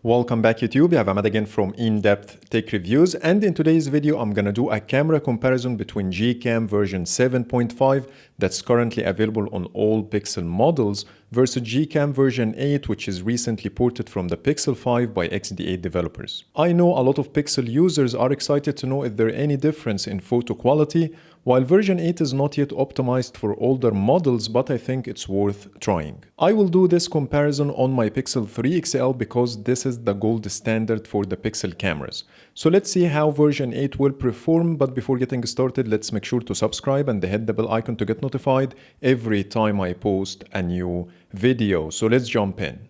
Welcome back YouTube, I have Ahmed again from In-Depth Tech Reviews, and in today's video I'm gonna do a camera comparison between GCam version 7.5 that's currently available on all Pixel models versus GCam version 8 which is recently ported from the Pixel 5 by XD8 developers. I know a lot of Pixel users are excited to know if there is any difference in photo quality, while version 8 is not yet optimized for older models, but I think it's worth trying. I will do this comparison on my Pixel 3 XL because this is the gold standard for the Pixel cameras. So let's see how version 8 will perform, but before getting started, let's make sure to subscribe and hit the bell icon to get notified every time I post a new video. So let's jump in.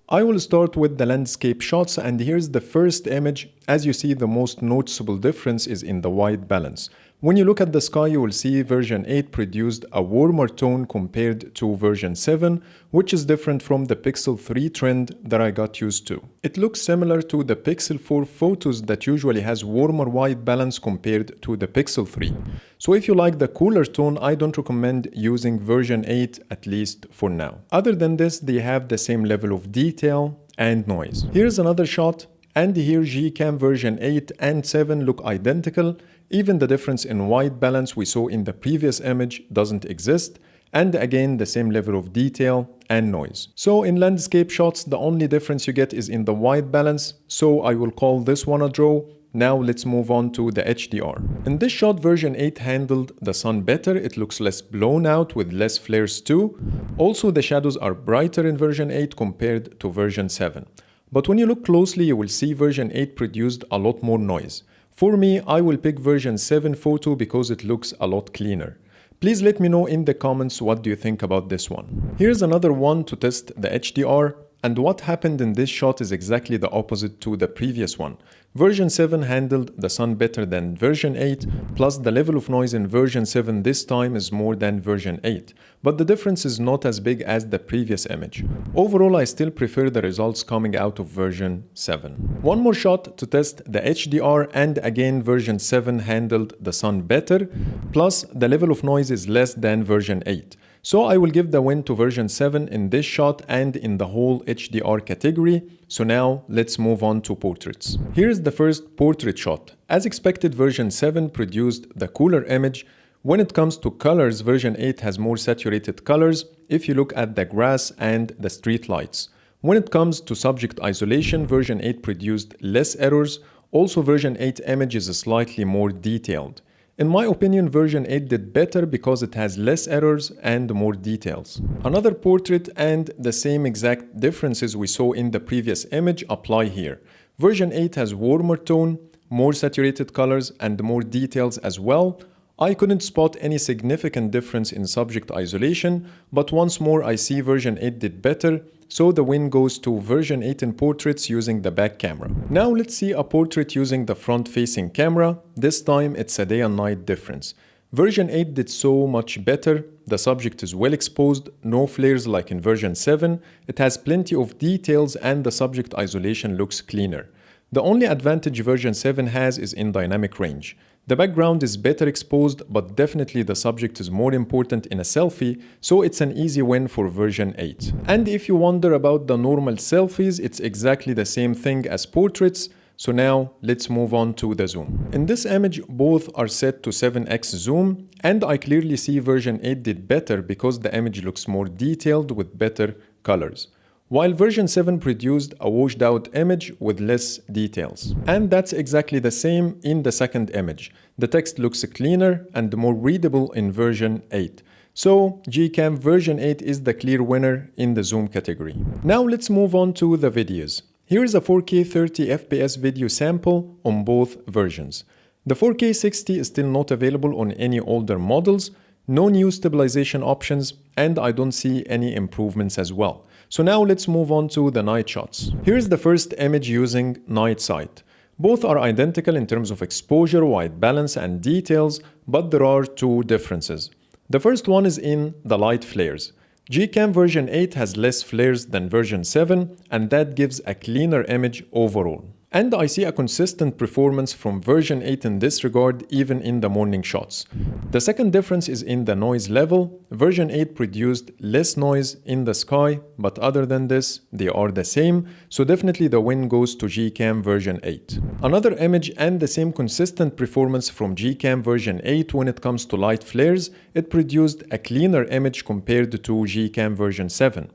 I will start with the landscape shots, and here's the first image. As you see, the most noticeable difference is in the white balance. When you look at the sky, you will see version 8 produced a warmer tone compared to version 7, which is different from the Pixel 3 trend that I got used to. It looks similar to the Pixel 4 photos that usually has warmer white balance compared to the Pixel 3. So if you like the cooler tone, I don't recommend using version 8, at least for now. Other than this, they have the same level of detail and noise. Here's another shot, and here GCam version 8 and 7 look identical. Even the difference in white balance we saw in the previous image doesn't exist, and again the same level of detail and noise. So in landscape shots, the only difference you get is in the white balance, so I will call this one a draw. Now let's move on to the HDR. In this shot, version 8 handled the sun better. It looks less blown out with less flares too. Also, the shadows are brighter in version 8 compared to version 7. But when you look closely, you will see version 8 produced a lot more noise. For me, I will pick version 7 photo because it looks a lot cleaner. Please let me know in the comments what do you think about this one. Here's another one to test the HDR, and what happened in this shot is exactly the opposite to the previous one. Version 7 handled the sun better than version 8, plus the level of noise in version 7 this time is more than version 8. But the difference is not as big as the previous image. Overall, I still prefer the results coming out of version 7. One more shot to test the HDR, and again version 7 handled the sun better, plus the level of noise is less than version 8. So I will give the win to version 7 in this shot and in the whole HDR category. So now let's move on to portraits. Here's the first portrait shot. As expected, version 7 produced the cooler image. When it comes to colors, version 8 has more saturated colors if you look at the grass and the street lights. When it comes to subject isolation, version 8 produced less errors. Also, version 8 image is slightly more detailed. In my opinion, version 8 did better because it has less errors and more details. Another portrait, and the same exact differences we saw in the previous image apply here. Version 8 has warmer tone, more saturated colors, and more details as well. I couldn't spot any significant difference in subject isolation, but once more I see version 8 did better, so the win goes to version 8 in portraits using the back camera. Now let's see a portrait using the front-facing camera. This time it's a day and night difference. Version 8 did so much better. The subject is well exposed, no flares like in version 7. It has plenty of details and the subject isolation looks cleaner. The only advantage version 7 has is in dynamic range. The background is better exposed, but definitely the subject is more important in a selfie, so it's an easy win for version 8. And if you wonder about the normal selfies, it's exactly the same thing as portraits. So now let's move on to the zoom. In this image, both are set to 7x zoom, and I clearly see version 8 did better because the image looks more detailed with better colors, while version 7 produced a washed out image with less details. And that's exactly the same in the second image. The text looks cleaner and more readable in version 8. So GCam version 8 is the clear winner in the zoom category. Now let's move on to the videos. Here is a 4K 30 FPS video sample on both versions. The 4K 60 is still not available on any older models, no new stabilization options, and I don't see any improvements as well. So now let's move on to the night shots. Here's the first image using night sight. Both are identical in terms of exposure, white balance, and details, but there are two differences. The first one is in the light flares. GCam version 8 has less flares than version 7, and that gives a cleaner image overall. And I see a consistent performance from version 8 in this regard, even in the morning shots. The second difference is in the noise level. Version 8 produced less noise in the sky, but other than this, they are the same, so definitely the win goes to GCam version 8. Another image and the same consistent performance from GCam version 8 when it comes to light flares. It produced a cleaner image compared to GCam version 7.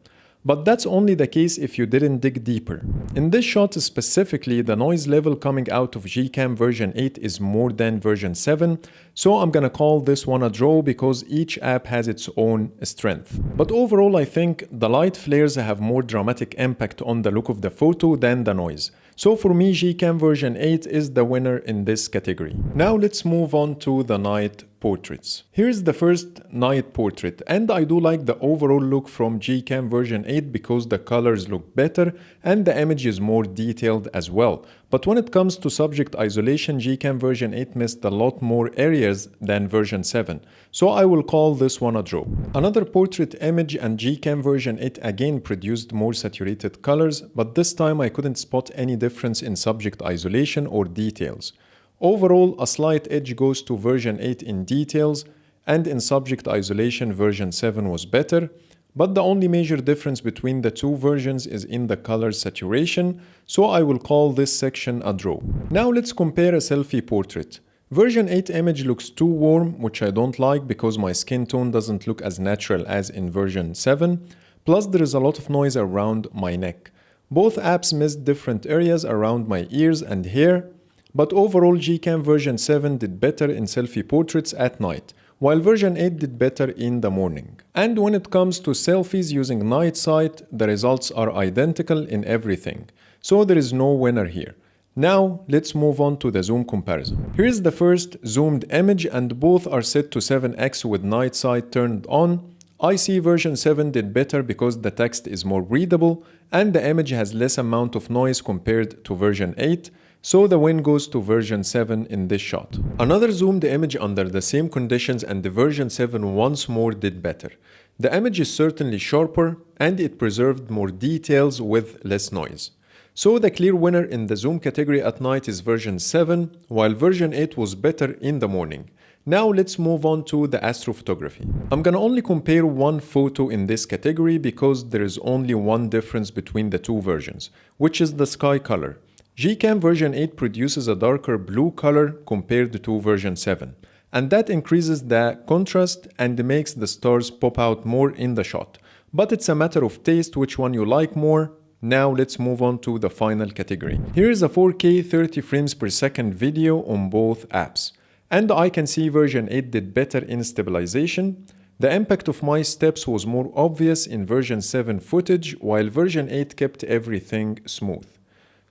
But that's only the case if you didn't dig deeper. In this shot specifically, the noise level coming out of GCam version 8 is more than version 7, so I'm gonna call this one a draw because each app has its own strength. But overall, I think the light flares have more dramatic impact on the look of the photo than the noise. So for me, GCam version 8 is the winner in this category. Now let's move on to the night portraits. Here's the first night portrait, and I do like the overall look from GCam version 8 because the colors look better and the image is more detailed as well. But when it comes to subject isolation, GCam version 8 missed a lot more areas than version 7. So I will call this one a draw. Another portrait image, and GCam version 8 again produced more saturated colors, but this time I couldn't spot any difference in subject isolation or details. Overall, a slight edge goes to version 8 in details, and in subject isolation version 7 was better. But the only major difference between the two versions is in the color saturation, so I will call this section a draw. Now let's compare a selfie portrait. Version 8 image looks too warm, which I don't like because my skin tone doesn't look as natural as in version 7. Plus there is a lot of noise around my neck. Both apps missed different areas around my ears and hair, but overall GCam version 7 did better in selfie portraits at night, while version 8 did better in the morning. And when it comes to selfies using night sight, the results are identical in everything, so there is no winner here. Now let's move on to the zoom comparison. Here's the first zoomed image, and both are set to 7x with night sight turned on. I see version 7 did better because the text is more readable and the image has less amount of noise compared to version 8. So the win goes to version 7 in this shot. Another zoomed image under the same conditions, and the version 7 once more did better. The image is certainly sharper and it preserved more details with less noise. So the clear winner in the zoom category at night is version 7, while version 8 was better in the morning. Now let's move on to the astrophotography. I'm gonna only compare one photo in this category because there is only one difference between the two versions, which is the sky color. GCam version 8 produces a darker blue color compared to version 7, and that increases the contrast and makes the stars pop out more in the shot. But it's a matter of taste which one you like more. Now let's move on to the final category. Here is a 4K 30 frames per second video on both apps, and I can see version 8 did better in stabilization. The impact of my steps was more obvious in version 7 footage, while version 8 kept everything smooth.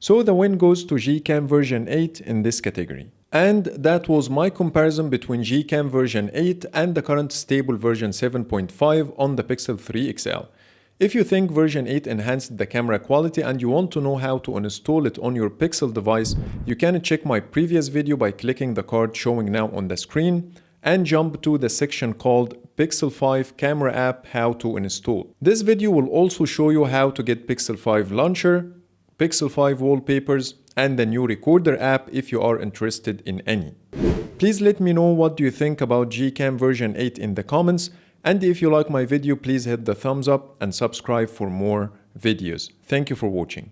So the win goes to GCam version 8 in this category. And that was my comparison between GCam version 8 and the current stable version 7.5 on the Pixel 3 XL. If you think version 8 enhanced the camera quality and you want to know how to install it on your Pixel device, you can check my previous video by clicking the card showing now on the screen and jump to the section called Pixel 5 Camera App How to Install. This video will also show you how to get Pixel 5 Launcher, Pixel 5 wallpapers, and the new Recorder app if you are interested in any. Please let me know what do you think about GCam version 8 in the comments, and if you like my video, please hit the thumbs up and subscribe for more videos. Thank you for watching.